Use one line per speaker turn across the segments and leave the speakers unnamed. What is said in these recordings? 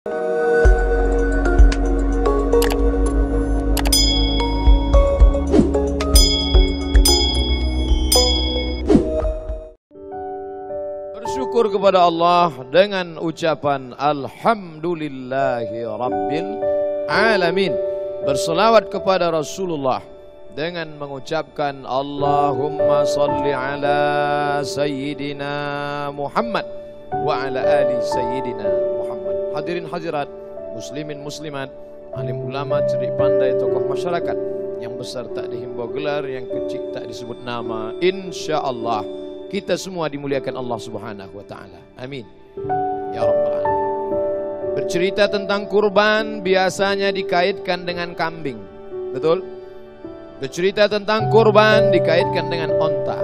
Bersyukur kepada Allah dengan ucapan Alhamdulillahi Rabbil Alamin. Berselawat kepada Rasulullah dengan mengucapkan Allahumma salli ala Sayyidina Muhammad wa ala ali Sayyidina Muhammad. Hadirin hadirat, muslimin muslimat, alim ulama, cerdik pandai, tokoh masyarakat, yang besar tak dihimbau gelar, yang kecil tak disebut nama. Insyaallah kita semua dimuliakan Allah Subhanahu wa taala. Amin. Ya rabbal alamin. Bercerita tentang kurban biasanya dikaitkan dengan kambing. Betul? Bercerita tentang kurban dikaitkan dengan onta.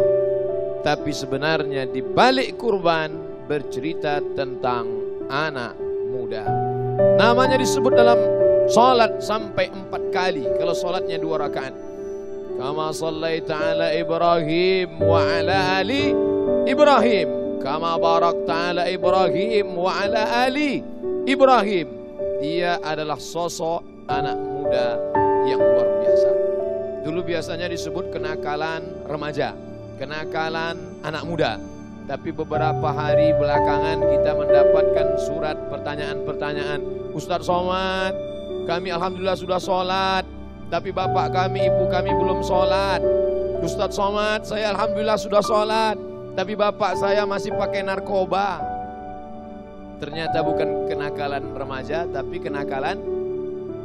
Tapi sebenarnya di balik kurban bercerita tentang anak muda. Namanya disebut dalam salat sampai 4 kali. Kalau salatnya 2 rakaat. Kama sallaita ala Ibrahim wa ala ali Ibrahim. Kama barakta ala Ibrahim wa ala ali Ibrahim. Dia adalah sosok anak muda yang luar biasa. Dulu biasanya disebut kenakalan remaja, kenakalan anak muda. Tapi beberapa hari belakangan kita mendapatkan surat pertanyaan-pertanyaan. Ustaz Somad, kami alhamdulillah sudah sholat, tapi bapak kami, ibu kami belum sholat. Ustaz Somad, saya alhamdulillah sudah sholat, tapi bapak saya masih pakai narkoba. Ternyata bukan kenakalan remaja, tapi kenakalan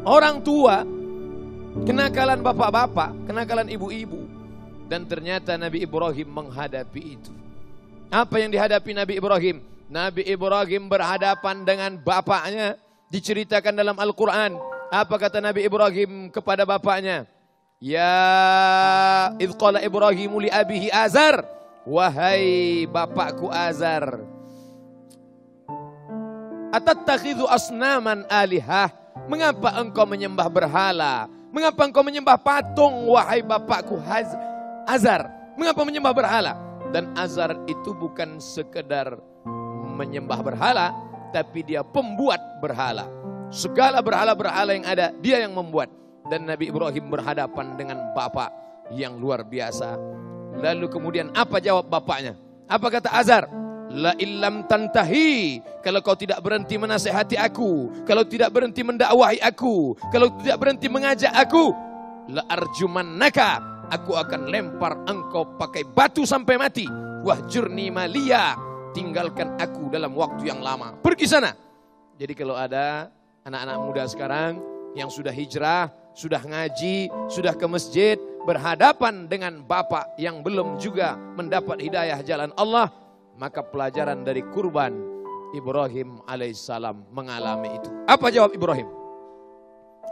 orang tua. Kenakalan bapak-bapak, kenakalan ibu-ibu. Dan ternyata Nabi Ibrahim menghadapi itu. Apa yang dihadapi Nabi Ibrahim? Nabi Ibrahim berhadapan dengan bapaknya. Diceritakan dalam Al-Quran. Apa kata Nabi Ibrahim kepada bapaknya? Ya idh qala Ibrahimu li abihi Azar. Wahai bapakku Azar, atattakhidhu asnaman alihah. Mengapa engkau menyembah berhala? Mengapa engkau menyembah patung? Wahai bapakku Azar, mengapa menyembah berhala? Dan Azar itu bukan sekedar menyembah berhala, tapi dia pembuat berhala. Segala berhala-berhala yang ada, dia yang membuat. Dan Nabi Ibrahim berhadapan dengan bapak yang luar biasa. Lalu kemudian apa jawab bapaknya? Apa kata Azar? La illam tantahi, kalau kau tidak berhenti menasihati aku, kalau tidak berhenti mendakwahi aku, kalau tidak berhenti mengajak aku, la arjumannaka, aku akan lempar engkau pakai batu sampai mati. Wahjurni maliya, tinggalkan aku dalam waktu yang lama. Pergi sana. Jadi kalau ada anak-anak muda sekarang yang sudah hijrah, sudah ngaji, sudah ke masjid, berhadapan dengan bapak yang belum juga mendapat hidayah jalan Allah, maka pelajaran dari kurban Ibrahim alaihissalam mengalami itu. Apa jawab Ibrahim?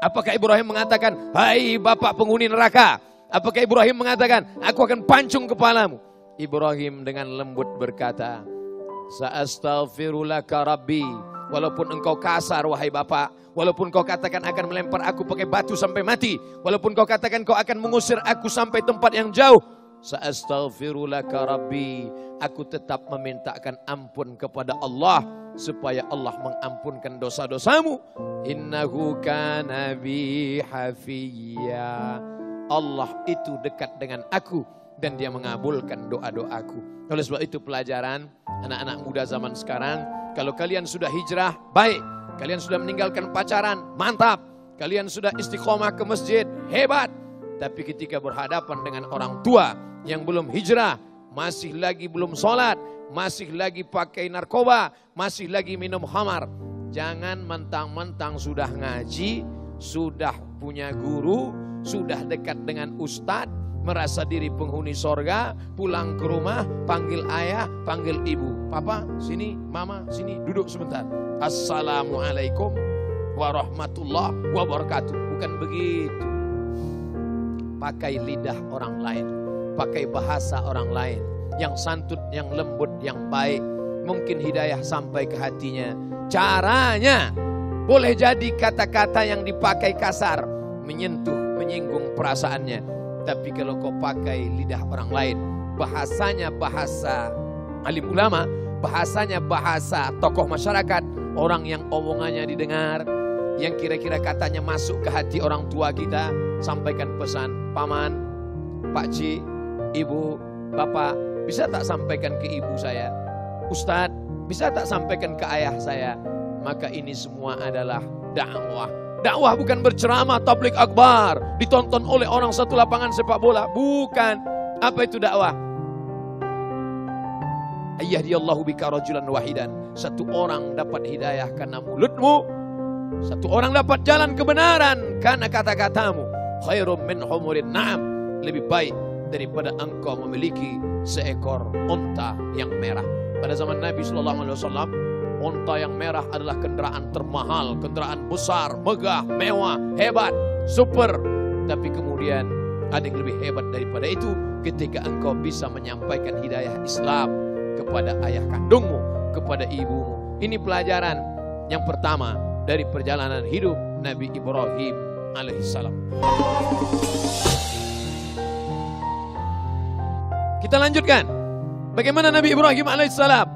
Apakah Ibrahim mengatakan, hai bapak penghuni neraka? Apakah Ibrahim mengatakan, aku akan pancung kepalamu? Ibrahim dengan lembut berkata, Sa'astaghfirulaka Rabbi. Walaupun engkau kasar wahai bapak, walaupun kau katakan akan melempar aku pakai batu sampai mati, walaupun kau katakan kau akan mengusir aku sampai tempat yang jauh, Sa'astaghfirulaka Rabbi, aku tetap memintakan ampun kepada Allah supaya Allah mengampunkan dosa-dosamu. Innahu kana bi hafiyya. Allah itu dekat dengan aku dan dia mengabulkan doa-doaku. Oleh sebab itu pelajaran anak-anak muda zaman sekarang, kalau kalian sudah hijrah, baik. Kalian sudah meninggalkan pacaran, mantap. Kalian sudah istiqomah ke masjid, hebat. Tapi ketika berhadapan dengan orang tua yang belum hijrah, masih lagi belum sholat, masih lagi pakai narkoba, masih lagi minum khamar, jangan mentang-mentang sudah ngaji, sudah punya guru, sudah dekat dengan ustadz, merasa diri penghuni sorga, pulang ke rumah, panggil ayah, panggil ibu. Papa, sini, mama, sini, duduk sebentar. Assalamualaikum warahmatullahi wabarakatuh. Bukan begitu. Pakai lidah orang lain, pakai bahasa orang lain, yang santun, yang lembut, yang baik. Mungkin hidayah sampai ke hatinya. Caranya, boleh jadi kata-kata yang dipakai kasar, menyentuh, menyinggung perasaannya. Tapi kalau kau pakai lidah orang lain, bahasanya bahasa alim ulama, bahasanya bahasa tokoh masyarakat, orang yang omongannya didengar, yang kira-kira katanya masuk ke hati orang tua kita. Sampaikan pesan, paman, pakcik, ibu, bapak, bisa tak sampaikan ke ibu saya? Ustadz, bisa tak sampaikan ke ayah saya? Maka ini semua adalah dakwah. Dakwah bukan berceramah, tablik akbar, ditonton oleh orang satu lapangan sepak bola. Bukan. Apa itu dakwah? Ayyahdiyallahu bika rajulan wahidan. Satu orang dapat hidayah karena mulutmu. Satu orang dapat jalan kebenaran karena kata-katamu. Khairum min humurin na'am. Lebih baik daripada engkau memiliki seekor unta yang merah. Pada zaman Nabi SAW, unta yang merah adalah kendaraan termahal, kendaraan besar, megah, mewah, hebat, super. Tapi kemudian ada yang lebih hebat daripada itu ketika engkau bisa menyampaikan hidayah Islam kepada ayah kandungmu, kepada ibumu. Ini pelajaran yang pertama dari perjalanan hidup Nabi Ibrahim alaihissalam. Kita lanjutkan. Bagaimana Nabi Ibrahim alaihissalam?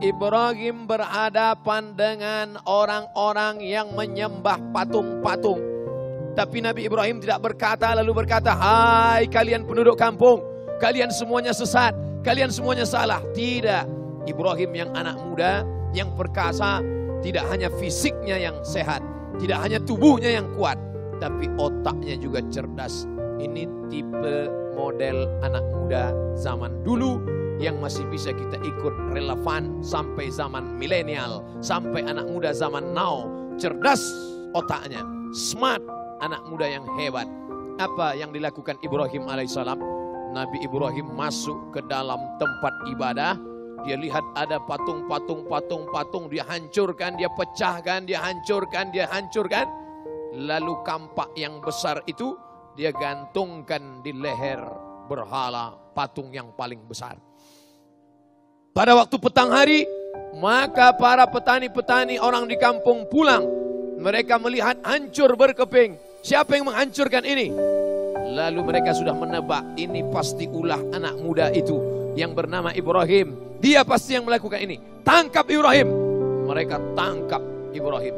Ibrahim berhadapan dengan orang-orang yang menyembah patung-patung. Tapi Nabi Ibrahim tidak berkata lalu berkata, hai kalian penduduk kampung, kalian semuanya sesat, kalian semuanya salah. Tidak. Ibrahim yang anak muda, yang perkasa, tidak hanya fisiknya yang sehat, tidak hanya tubuhnya yang kuat, tapi otaknya juga cerdas. Ini tipe model anak muda zaman dulu yang masih bisa kita ikut relevan sampai zaman milenial, sampai anak muda zaman now. Cerdas otaknya, smart, anak muda yang hebat. Apa yang dilakukan Ibrahim alaihissalam? Nabi Ibrahim masuk ke dalam tempat ibadah. Dia lihat ada patung-patung, dia hancurkan, dia pecahkan, dia hancurkan. Lalu kampak yang besar itu dia gantungkan di leher berhala patung yang paling besar. Pada waktu petang hari, maka para petani-petani orang di kampung pulang. Mereka melihat hancur berkeping. Siapa yang menghancurkan ini? Lalu mereka sudah menebak, ini pasti ulah anak muda itu yang bernama Ibrahim. Dia pasti yang melakukan ini. Tangkap Ibrahim. Mereka tangkap Ibrahim.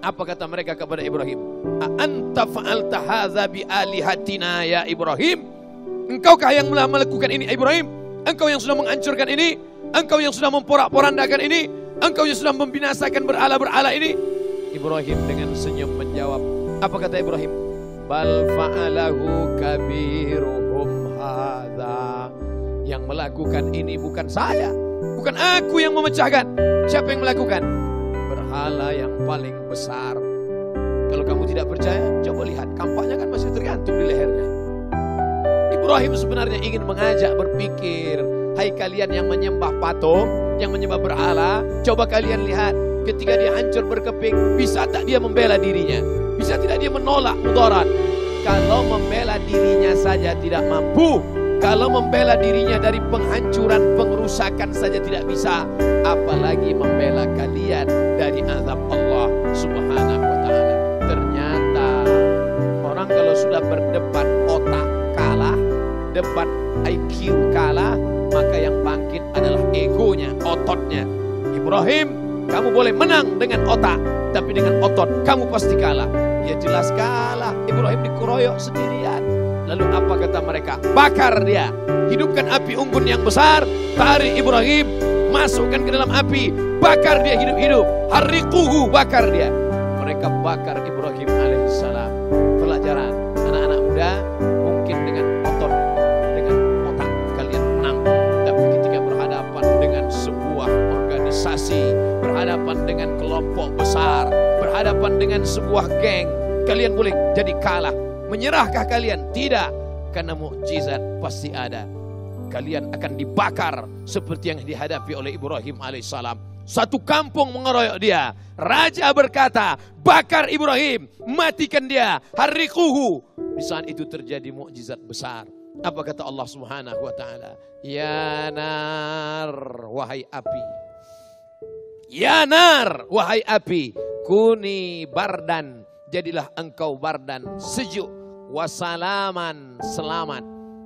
Apa kata mereka kepada Ibrahim? Anta fa'alta hadza bi alihatina ya Ibrahim? Engkaukah yang melakukan ini Ibrahim? Engkau yang sudah menghancurkan ini? Engkau yang sudah memporak-porandakan ini? Engkau yang sudah membinasakan berhala-berhala ini? Ibrahim dengan senyum menjawab. Apa kata Ibrahim? Bal fa'alahu kabiruhum hadza. Yang melakukan ini bukan saya, bukan aku yang memecahkan. Siapa yang melakukan? Berhala yang paling besar. Kalau kamu tidak percaya, coba lihat, kampaknya kan masih tergantung di lehernya. Ibrahim sebenarnya ingin mengajak berpikir, hai kalian yang menyembah patung, yang menyembah berhala, coba kalian lihat, ketika dia hancur berkeping, bisa tak dia membela dirinya? Bisa tidak dia menolak mudarat? Kalau membela dirinya saja tidak mampu, kalau membela dirinya dari penghancuran, pengrusakan saja tidak bisa, apalagi membela kalian dari azab Allah Subhanahu wa ta'ala. Ternyata orang kalau sudah berdebat otak kalah, debat IQ kalah, maka yang bangkit adalah egonya, ototnya. Ibrahim, kamu boleh menang dengan otak, tapi dengan otot kamu pasti kalah. Ya jelas kalah. Ibrahim dikeroyok sendirian. Lalu apa kata mereka? Bakar dia. Hidupkan api unggun yang besar. Tarik Ibrahim. Masukkan ke dalam api. Bakar dia hidup-hidup. Harriquhu. Bakar dia. Mereka bakar Ibrahim alaihissalam. Pelajaran. Anak-anak muda mungkin dengan otot, dengan otak kalian menang. Tapi ketika berhadapan dengan sebuah organisasi, berhadapan dengan kelompok besar, berhadapan dengan sebuah geng, kalian boleh jadi kalah. Menyerahkah kalian? Tidak. Karena mukjizat pasti ada. Kalian akan dibakar seperti yang dihadapi oleh Ibrahim alaihissalam. Satu kampung mengeroyok dia. Raja berkata, bakar Ibrahim, matikan dia, harriquhu. Di saat itu terjadi mukjizat besar. Apa kata Allah Subhanahu wa ta'ala? Ya nar, wahai api. Ya nar, wahai api, kuni bardan, jadilah engkau bardan, sejuk, wasalaman, selamat.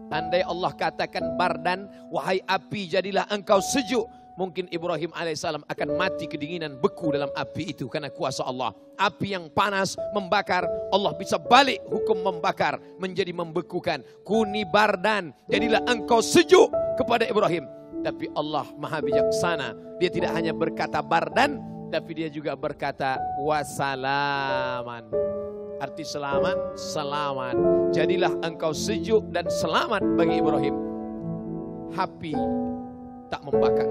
Andai Allah katakan bardan, wahai api jadilah engkau sejuk, mungkin Ibrahim alaihissalam akan mati kedinginan, beku dalam api itu karena kuasa Allah. Api yang panas membakar, Allah bisa balik hukum membakar menjadi membekukan. Kuni bardan, jadilah engkau sejuk kepada Ibrahim. Tapi Allah maha bijaksana, dia tidak hanya berkata bardan, tapi dia juga berkata wasalaman. Arti selamat, selamat. Jadilah engkau sejuk dan selamat bagi Ibrahim. Api tak membakar,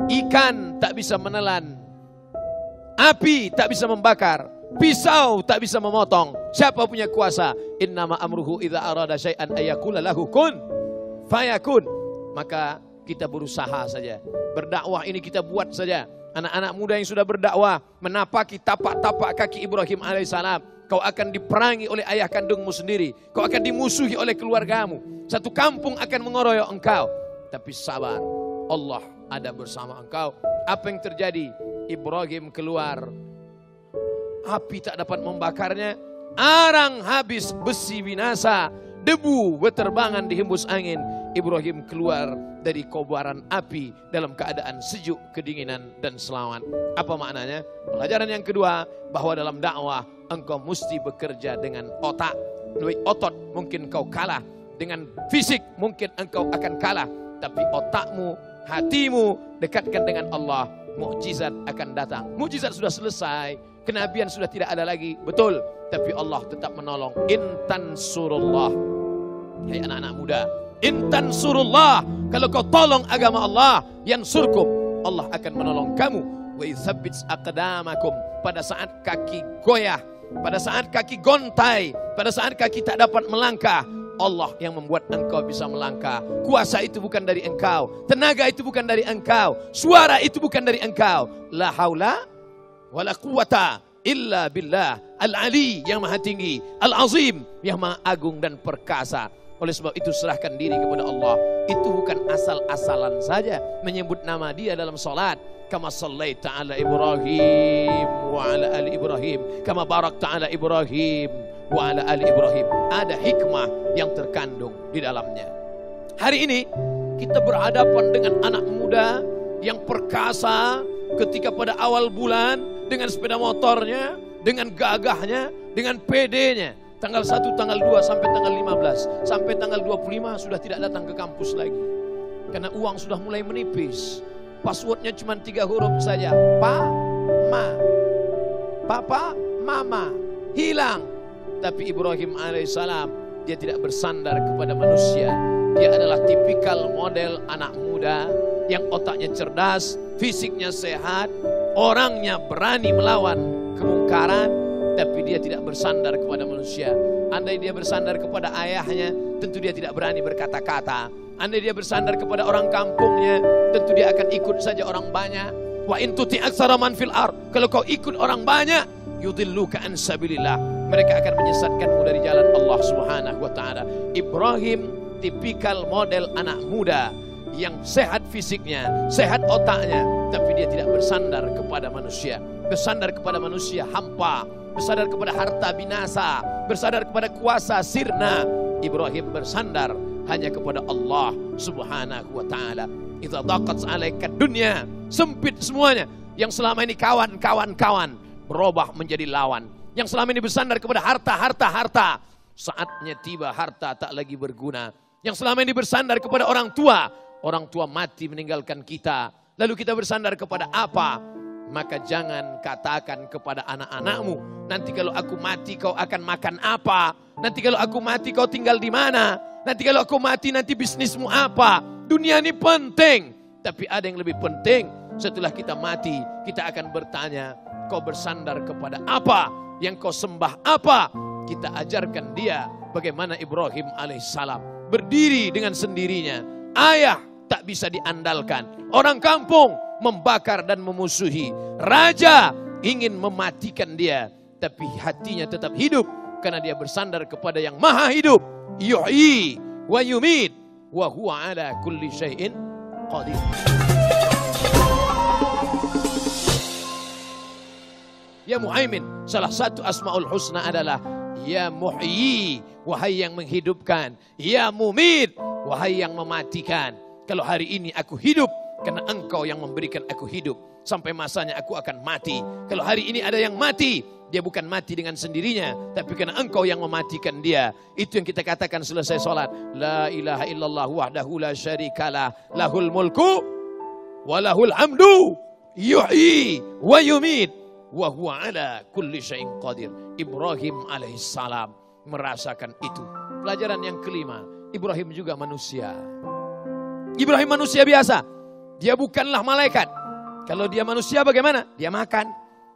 ikan tak bisa menelan, api tak bisa membakar, pisau tak bisa memotong. Siapa punya kuasa? Innama amruhu idza arada syai'an ayyaqula lahu kun fayakun. Maka kita berusaha saja. Berdakwah ini kita buat saja. Anak-anak muda yang sudah berdakwah, menapaki tapak-tapak kaki Ibrahim alaihissalam. Kau akan diperangi oleh ayah kandungmu sendiri. Kau akan dimusuhi oleh keluargamu. Satu kampung akan mengeroyok engkau. Tapi sabar, Allah ada bersama engkau. Apa yang terjadi? Ibrahim keluar, api tak dapat membakarnya, arang habis, besi binasa, debu berterbangan dihembus angin. Ibrahim keluar dari kobaran api dalam keadaan sejuk, kedinginan dan selamat. Apa maknanya? Pelajaran yang kedua, bahwa dalam dakwah engkau mesti bekerja dengan otak. Melalui otot mungkin kau kalah, dengan fisik mungkin engkau akan kalah, tapi otakmu, hatimu dekatkan dengan Allah, mukjizat akan datang. Mukjizat sudah selesai, kenabian sudah tidak ada lagi, betul, tapi Allah tetap menolong. Intan surullah, hai anak-anak muda, intan surullah, kalau kau tolong agama Allah, yansurkum, Allah akan menolong kamu. Wa yuthabbits aqdamakum, pada saat kaki goyah, pada saat kaki gontai, pada saat kaki tak dapat melangkah, Allah yang membuat engkau bisa melangkah. Kuasa itu bukan dari engkau, tenaga itu bukan dari engkau, suara itu bukan dari engkau. La haula wala quwata illa billah al-ali, yang maha tinggi, al-azim, yang maha agung dan perkasa. Oleh sebab itu serahkan diri kepada Allah. Itu bukan asal-asalan saja menyebut nama dia dalam salat. Kama sallaita ala Ibrahim wa ala ali Ibrahim, kama barakta ala Ibrahim wa ala ali Ibrahim. Ada hikmah yang terkandung di dalamnya. Hari ini kita berhadapan dengan anak muda yang perkasa ketika pada awal bulan dengan sepeda motornya, dengan gagahnya, dengan PD-nya. Tanggal 1, tanggal 2 sampai tanggal 15, sampai tanggal 25 sudah tidak datang ke kampus lagi. Karena uang sudah mulai menipis. Passwordnya cuma 3 huruf saja. Papa, mama, hilang. Tapi Ibrahim alaihissalam, dia tidak bersandar kepada manusia. Dia adalah tipikal model anak muda yang otaknya cerdas, fisiknya sehat, orangnya berani melawan kemungkaran, tapi dia tidak bersandar kepada manusia. Andai dia bersandar kepada ayahnya, tentu dia tidak berani berkata-kata. Andai dia bersandar kepada orang kampungnya, tentu dia akan ikut saja orang banyak. Wa in tuti aktsara man fil ard, kalau kau ikut orang banyak, yudilluka an sabilillah, mereka akan menyesatkanmu dari jalan Allah Subhanahu wa taala. Ibrahim tipikal model anak muda yang sehat fisiknya, sehat otaknya, tapi dia tidak bersandar kepada manusia. Bersandar kepada manusia hampa, bersandar kepada harta binasa, bersandar kepada kuasa sirna. Ibrahim bersandar hanya kepada Allah Subhanahu wa taala. Idza daqat 'alaika dunya, sempit semuanya. Yang selama ini kawan-kawan berubah menjadi lawan. Yang selama ini bersandar kepada harta, saatnya tiba harta tak lagi berguna. Yang selama ini bersandar kepada orang tua mati meninggalkan kita. Lalu kita bersandar kepada apa? Maka jangan katakan kepada anak-anakmu, nanti kalau aku mati kau akan makan apa? Nanti kalau aku mati kau tinggal di mana? Nanti kalau aku mati nanti bisnismu apa? Dunia ini penting, tapi ada yang lebih penting. Setelah kita mati, kita akan bertanya, kau bersandar kepada apa? Yang kau sembah apa? Kita ajarkan dia bagaimana Ibrahim alaihissalam berdiri dengan sendirinya. Ayah tak bisa diandalkan. Orang kampung membakar dan memusuhi. Raja ingin mematikan dia, tapi hatinya tetap hidup karena dia bersandar kepada yang maha hidup. Yuhyi wa yumit wa huwa ala kulli syai'in qadir. Ya Muhaimin, salah satu asmaul husna adalah Ya Muhyi, wahai yang menghidupkan. Ya Mumit, wahai yang mematikan. Kalau hari ini aku hidup, Karena engkau yang memberikan aku hidup. Sampai masanya aku akan mati. Kalau hari ini ada yang mati, dia bukan mati dengan sendirinya, tapi karena engkau yang mematikan dia. Itu yang kita katakan selesai sholat. La ilaha illallah wahdahu la syarikalah. Lahul mulku walahul hamdu. Yuhyi wa yumit. Wa huwa ala kulli syai'in qadir. Ibrahim alaihissalam merasakan itu. Pelajaran yang kelima. Ibrahim juga manusia. Ibrahim manusia biasa. Dia bukanlah malaikat. Kalau dia manusia bagaimana? Dia makan.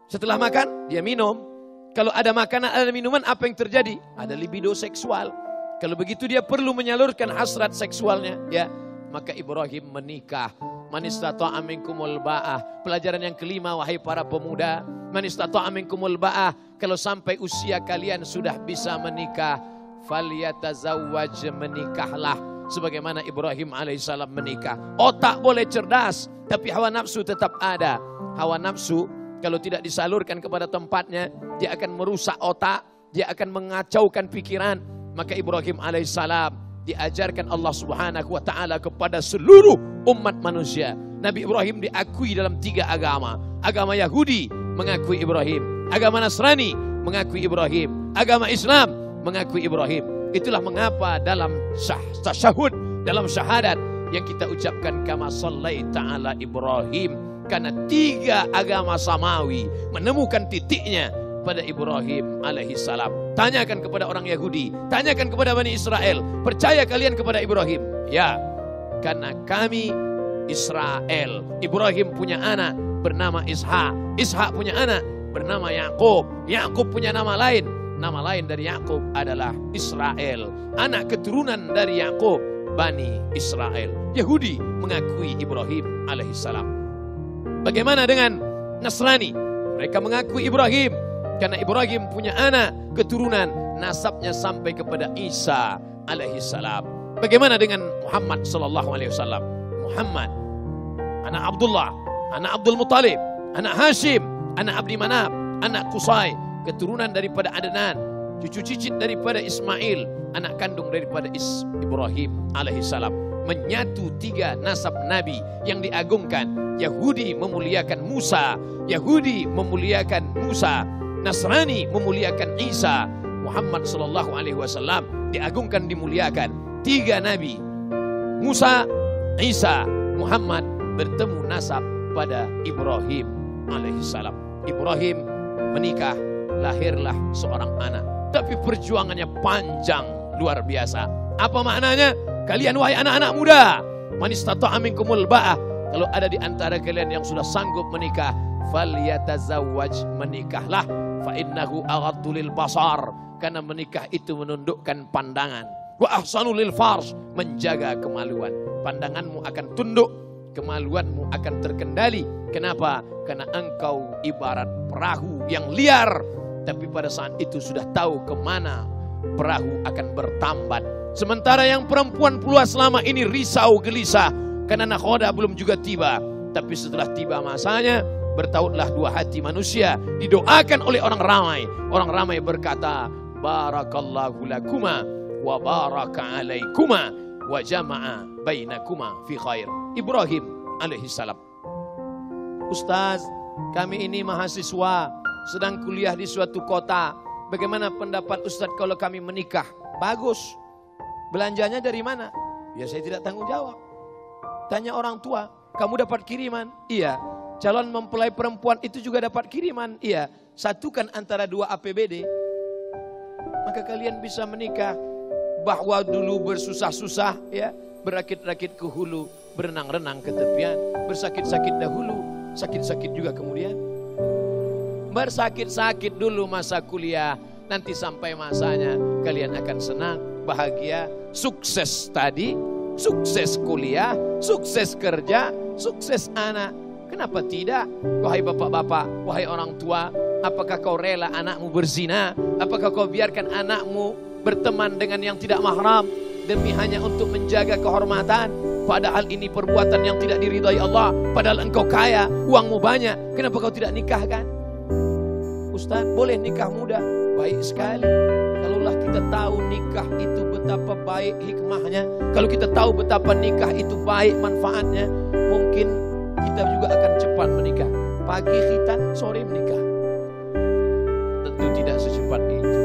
Setelah makan, dia minum. Kalau ada makanan, ada minuman, apa yang terjadi? Ada libido seksual. Kalau begitu dia perlu menyalurkan hasrat seksualnya. Ya, maka Ibrahim menikah. Man istata'a minkumul ba'ah. Pelajaran yang kelima, wahai para pemuda. Man istata'a minkumul ba'ah. Kalau sampai usia kalian sudah bisa menikah, falyatazawwaj, menikahlah. Sebagaimana Ibrahim alaihissalam menikah. Otak boleh cerdas, tapi hawa nafsu tetap ada. Hawa nafsu kalau tidak disalurkan kepada tempatnya, dia akan merusak otak, dia akan mengacaukan pikiran. Maka Ibrahim alaihissalam diajarkan Allah subhanahu wa ta'ala kepada seluruh umat manusia. Nabi Ibrahim diakui dalam 3 agama. Agama Yahudi mengakui Ibrahim. Agama Nasrani mengakui Ibrahim. Agama Islam mengakui Ibrahim. Itulah mengapa dalam tasyahud, dalam syahadat yang kita ucapkan kama sallaita ala Ibrahim. Karena 3 agama samawi menemukan titiknya pada Ibrahim alaihissalam. Tanyakan kepada orang Yahudi, tanyakan kepada Bani Israel, percaya kalian kepada Ibrahim? Ya, karena kami Israel. Ibrahim punya anak bernama Ishak. Ishak punya anak bernama Yakub. Yakub punya nama lain. Nama lain dari Yakub adalah Israel. Anak keturunan dari Yakub, Bani Israel. Yahudi mengakui Ibrahim alaihissalam. Bagaimana dengan Nasrani? Mereka mengakui Ibrahim. Karena Ibrahim punya anak keturunan, nasabnya sampai kepada Isa alaihissalam. Bagaimana dengan Muhammad sallallahu alaihi wasallam? Muhammad, anak Abdullah, anak Abdul Muttalib, anak Hashim, anak Abdi Manaf, anak Qusay, keturunan daripada Adnan, cucu cicit daripada Ismail, anak kandung daripada Ibrahim alaihissalam. Menyatu 3 nasab Nabi yang diagungkan. Yahudi memuliakan Musa, Yahudi memuliakan Musa, Nasrani memuliakan Isa. Muhammad sallallahu alaihi wasallam diagungkan, dimuliakan. 3 Nabi, Musa, Isa, Muhammad, bertemu nasab pada Ibrahim alaihissalam. Ibrahim menikah, lahirlah seorang anak. Tapi perjuangannya panjang, luar biasa. Apa maknanya? Kalian wahai anak-anak muda, man istata'a minkumul ba'ah. Kalau ada di antara kalian yang sudah sanggup menikah, falyatazawwaj, menikahlah. Fa innahu aghaddu lil basar, karena menikah itu menundukkan pandangan. Wa ahsanu lil farj, menjaga kemaluan. Pandanganmu akan tunduk, kemaluanmu akan terkendali. Kenapa? Karena engkau ibarat perahu yang liar, tapi pada saat itu sudah tahu kemana perahu akan bertambat. Sementara yang perempuan pula selama ini risau gelisah karena nakhoda belum juga tiba. Tapi setelah tiba masanya, bertautlah 2 hati manusia, didoakan oleh orang ramai. Orang ramai berkata, barakallahu lakuma wa baraka alaikuma wa jama'a bainakuma fi khair. Ibrahim alaihissalam. Ustaz, kami ini mahasiswa, sedang kuliah di suatu kota. Bagaimana pendapat Ustaz kalau kami menikah? Bagus. Belanjanya dari mana? Ya saya tidak tanggung jawab. Tanya orang tua, kamu dapat kiriman? Iya. Calon mempelai perempuan itu juga dapat kiriman? Iya. Satukan antara 2 APBD. Maka kalian bisa menikah. Bahwa dulu bersusah-susah, ya, berakit-rakit ke hulu, berenang-renang ke tepian, bersakit-sakit dahulu, sakit-sakit juga kemudian. Bersakit-sakit dulu masa kuliah, nanti sampai masanya kalian akan senang, bahagia, sukses tadi, sukses kuliah, sukses kerja, sukses anak. Kenapa tidak? Wahai bapak-bapak, wahai orang tua, apakah kau rela anakmu berzina? Apakah kau biarkan anakmu berteman dengan yang tidak mahram demi hanya untuk menjaga kehormatan? Padahal ini perbuatan yang tidak diridhai Allah. Padahal engkau kaya, uangmu banyak, kenapa kau tidak nikahkan? Ustaz, boleh nikah muda? Baik sekali. Kalaulah kita kita tahu nikah itu betapa baik hikmahnya, kalau kita tahu betapa nikah itu baik manfaatnya, mungkin kita juga akan cepat menikah. Pagi khitan, sore menikah. Tentu tidak secepat itu.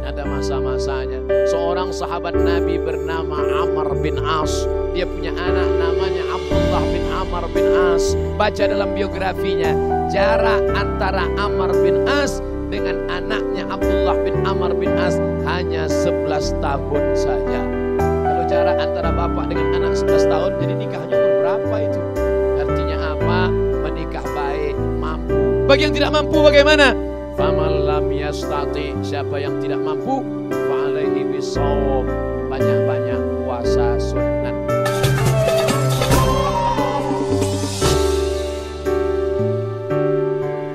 Ada masa-masanya. Seorang sahabat Nabi bernama Amr bin As. Dia punya anak namanya Abdullah bin Amr bin As. Baca dalam biografinya, jarak antara Amr bin As dengan anaknya Abdullah bin Amr bin As hanya 11 tahun saja. Kalau jarak antara bapak dengan anak 11 tahun, jadi nikahnya umur berapa itu? Artinya apa? Menikah baik, mampu. Bagi yang tidak mampu bagaimana? Faman lam yastati, siapa yang tidak mampu, fa'alaihi bisawm, banyak-banyak puasa sunat.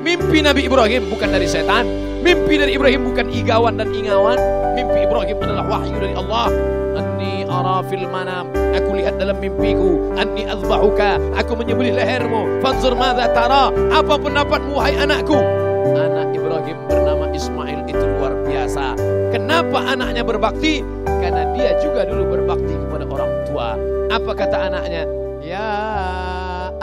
Mimpi Nabi Ibrahim bukan dari setan. Mimpi dari Ibrahim bukan igawan dan ingawan. Mimpi Ibrahim adalah wahyu dari Allah. Anni ara fil manam, aku lihat dalam mimpiku. Anni azbahuka, aku menyembelih lehermu. Fanzur madza tara, apa pendapatmu wahai anakku? Anak Ibrahim bernama Ismail itu luar biasa. Kenapa anaknya berbakti? Karena dia juga dulu berbakti kepada orang tua. Apa kata anaknya? Ya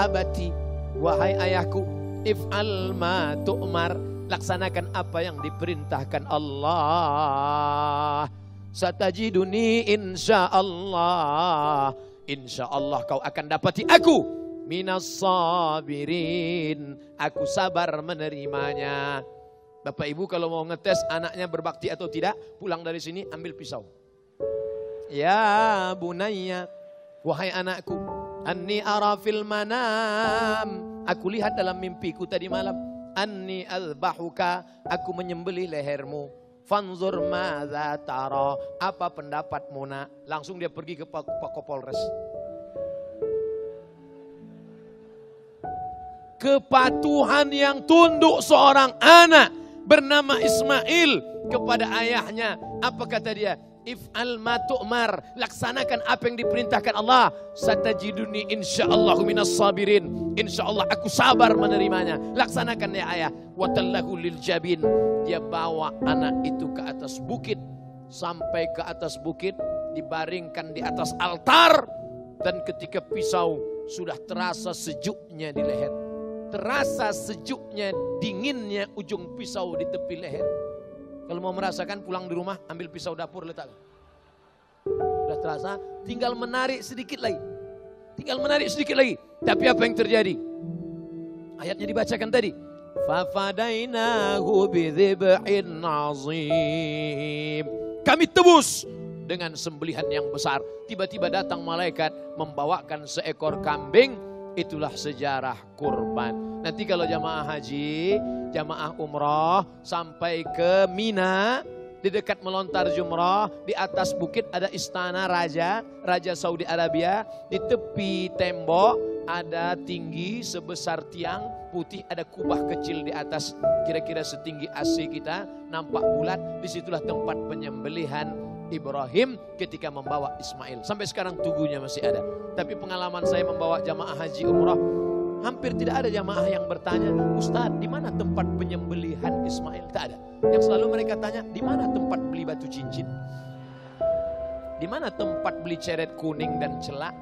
abati, wahai ayahku, if'al ma tu'mar, laksanakan apa yang diperintahkan Allah. Satajiduni insyaallah, insyaallah kau akan dapati aku minas sabirin, aku sabar menerimanya. Bapak Ibu kalau mau ngetes anaknya berbakti atau tidak, pulang dari sini ambil pisau. Ya bunayya, wahai anakku, anni ara fil manam, aku lihat dalam mimpiku tadi malam. Anni azbahuka, aku menyembelih lehermu. Fanzur madza tara, apa pendapatmu nak? Langsung dia pergi ke Pak Kapolres. Kepatuhan yang tunduk seorang anak bernama Ismail kepada ayahnya. Apa kata dia? If'al ma tu'mar, laksanakan apa yang diperintahkan Allah. Satajiduni insyaallah minas sabirin, insyaallah aku sabar menerimanya. Laksanakan ya ayah. Watallahu lil jabin, dia bawa anak itu ke atas bukit. Sampai ke atas bukit, dibaringkan di atas altar. Dan ketika pisau sudah terasa sejuknya di leher, terasa sejuknya, dinginnya ujung pisau di tepi leher. Kalau mau merasakan, pulang di rumah, ambil pisau dapur, letak. Sudah terasa, tinggal menarik sedikit lagi. Tinggal menarik sedikit lagi. Tapi apa yang terjadi? Ayatnya dibacakan tadi. Fafadainahu bidzibhin azim. Kami tebus dengan sembelihan yang besar. Tiba-tiba datang malaikat membawakan seekor kambing. Itulah sejarah kurban. Nanti kalau jamaah haji, jamaah umrah sampai ke Mina, di dekat melontar jumrah, di atas bukit ada istana raja Saudi Arabia. Di tepi tembok ada tinggi sebesar tiang putih, ada kubah kecil di atas, kira-kira setinggi AC kita, nampak bulat. Disitulah tempat penyembelihan Ibrahim ketika membawa Ismail. Sampai sekarang tugunya masih ada. Tapi pengalaman saya membawa jamaah haji umrah, hampir tidak ada jamaah yang bertanya, Ustaz, di mana tempat penyembelihan Ismail? Tak ada. Yang selalu mereka tanya, di mana tempat beli batu cincin? Di mana tempat beli ceret kuning dan celak?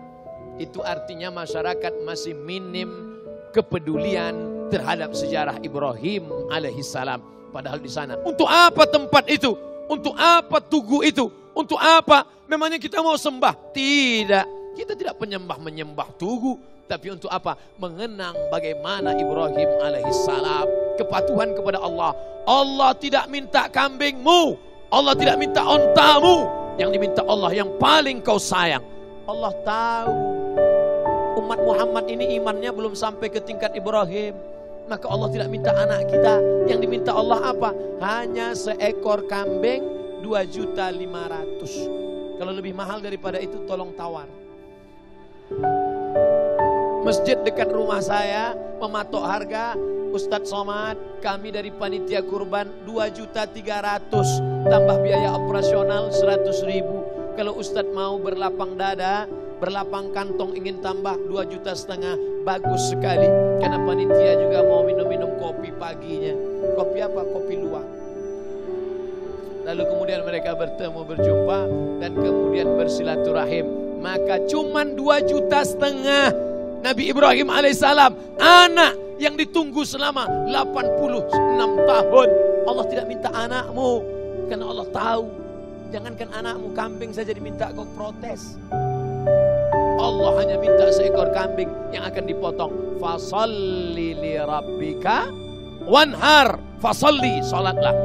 Itu artinya masyarakat masih minim kepedulian terhadap sejarah Ibrahim alaihissalam. Padahal di sana, untuk apa tempat itu? Untuk apa tugu itu? Untuk apa? Memangnya kita mau sembah? Tidak. Kita tidak menyembah tugu. Tapi untuk apa? Mengenang bagaimana Ibrahim alaihissalam kepatuhan kepada Allah. Allah tidak minta kambingmu. Allah tidak minta ontamu. Yang diminta Allah yang paling kau sayang. Allah tahu umat Muhammad ini imannya belum sampai ke tingkat Ibrahim. Maka Allah tidak minta anak kita. Yang diminta Allah apa? Hanya seekor kambing 2.500.000. Kalau lebih mahal daripada itu tolong tawar. Masjid dekat rumah saya mematok harga, Ustadz Somad, kami dari panitia kurban 2.300.000 tambah biaya operasional 100.000. Kalau Ustadz mau berlapang dada, berlapang kantong ingin tambah 2,5 juta, bagus sekali. Karena panitia juga mau minum-minum kopi paginya. Kopi apa? Kopi luwak. Lalu kemudian mereka bertemu, berjumpa, dan kemudian bersilaturahim. Maka cuman 2,5 juta Nabi Ibrahim alaihissalam, anak yang ditunggu selama 86 tahun. Allah tidak minta anakmu, karena Allah tahu. Jangankan anakmu, kambing saja diminta, kau protes. Allah hanya minta seekor kambing yang akan dipotong. Fasalli li rabbika wanhar. Fasalli, salatlah.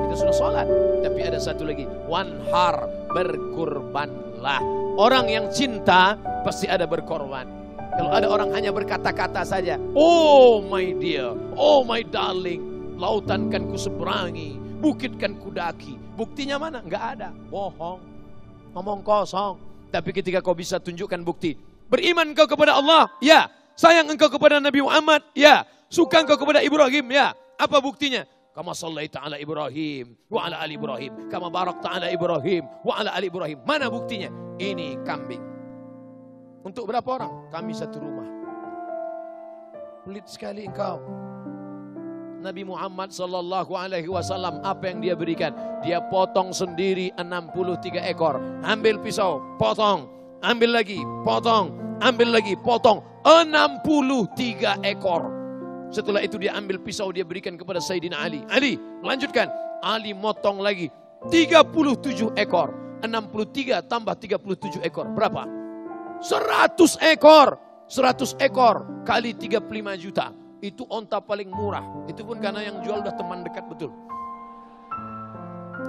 Kita sudah salat, tapi ada satu lagi, wanhar, berkurbanlah. Orang yang cinta pasti ada berkorban. Kalau ada orang hanya berkata-kata saja, oh my dear, oh my darling, lautan kan ku seberangi, bukit kan ku daki. Buktinya mana? Enggak ada. Bohong, ngomong kosong. Tapi ketika kau bisa tunjukkan bukti, beriman engkau kepada Allah, ya. Sayang engkau kepada Nabi Muhammad, ya. Suka engkau kepada Ibrahim, ya. Apa buktinya? Kama sallaita ala Ibrahim wa ala ali Ibrahim, kama barakta ala Ibrahim wa ala ali Ibrahim. Mana buktinya? Ini kambing. Untuk berapa orang? Kami satu rumah. Pelit sekali engkau. Nabi Muhammad sallallahu alaihi wasallam, apa yang dia berikan? Dia potong sendiri 63 ekor. Ambil pisau, potong. Ambil lagi, potong. Ambil lagi, potong. 63 ekor. Setelah itu dia ambil pisau, dia berikan kepada Sayyidina Ali. Ali, lanjutkan. Ali motong lagi 37 ekor. 63 tambah 37 ekor. Berapa? 100 ekor. 100 ekor kali 35 juta. Itu onta paling murah. Itu pun karena yang jual udah teman dekat betul.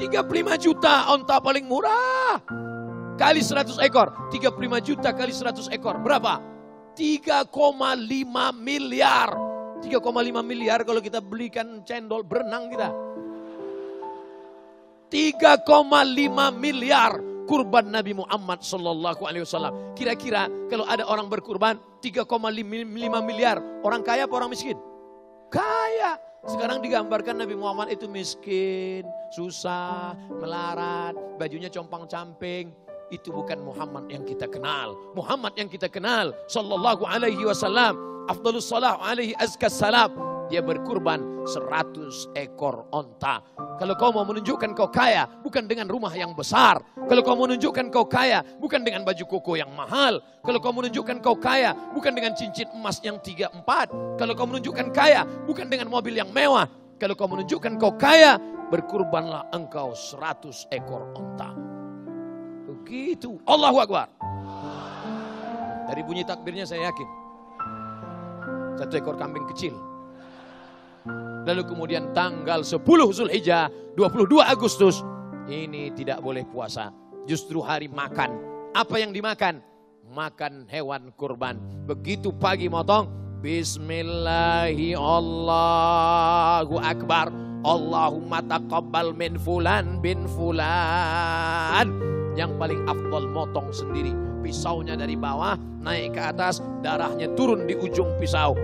35 juta onta paling murah. Kali 100 ekor. 35 juta kali 100 ekor. Berapa? 3,5 miliar. 3,5 miliar kalau kita belikan cendol berenang kita. 3,5 miliar kurban Nabi Muhammad sallallahu alaihi wasallam. Kira-kira kalau ada orang berkurban 3,5 miliar, orang kaya apa orang miskin? Kaya. Sekarang digambarkan Nabi Muhammad itu miskin, susah, melarat, bajunya compang-camping. Itu bukan Muhammad yang kita kenal. Muhammad yang kita kenal sallallahu alaihi wasallam, afdhalus salam alaihi azkas salam. Dia berkurban 100 ekor onta. Kalau kau mau menunjukkan kau kaya, bukan dengan rumah yang besar. Kalau kau menunjukkan kau kaya, bukan dengan baju koko yang mahal. Kalau kau menunjukkan kau kaya, bukan dengan cincin emas yang 3-4. Kalau kau menunjukkan kaya, bukan dengan mobil yang mewah. Kalau kau menunjukkan kau kaya, berkurbanlah engkau 100 ekor onta. Begitu. Allahu Akbar. Dari bunyi takbirnya saya yakin. 1 ekor kambing kecil. Lalu kemudian tanggal 10 Zulhijjah, 22 Agustus, ini tidak boleh puasa. Justru hari makan. Apa yang dimakan? Makan hewan kurban. Begitu pagi motong, Bismillahi Allahu Akbar. Allahumma taqabbal min fulan bin fulan. Yang paling afdal motong sendiri. Pisaunya dari bawah, naik ke atas, darahnya turun di ujung pisau.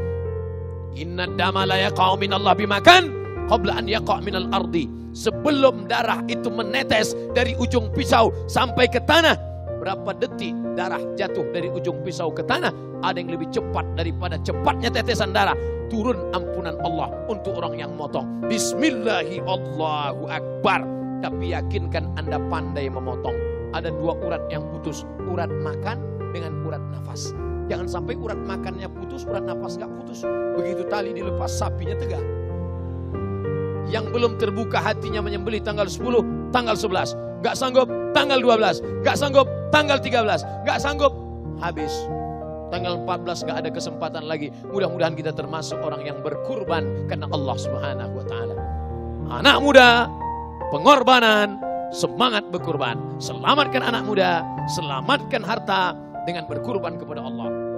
Inna dama la yaqa' minallah bimakan qabla an yaqa' minal ardi. Sebelum darah itu menetes dari ujung pisau sampai ke tanah, berapa detik darah jatuh dari ujung pisau ke tanah? Ada yang lebih cepat daripada cepatnya tetesan darah. Turun ampunan Allah untuk orang yang motong. Bismillahi Allahu Akbar. Tapi yakinkan Anda pandai memotong. Ada 2 urat yang putus, urat makan dengan urat nafas. Jangan sampai urat makannya putus, urat nafas gak putus. Begitu tali dilepas, sapinya tegak. Yang belum terbuka hatinya menyembelih tanggal 10, tanggal 11. Gak sanggup, tanggal 12. Gak sanggup, tanggal 13. Gak sanggup, habis. Tanggal 14 gak ada kesempatan lagi. Mudah-mudahan kita termasuk orang yang berkurban karena Allah Subhanahu wa ta'ala. Anak muda, pengorbanan, semangat berkurban. Selamatkan anak muda, selamatkan harta dengan berkurban kepada Allah.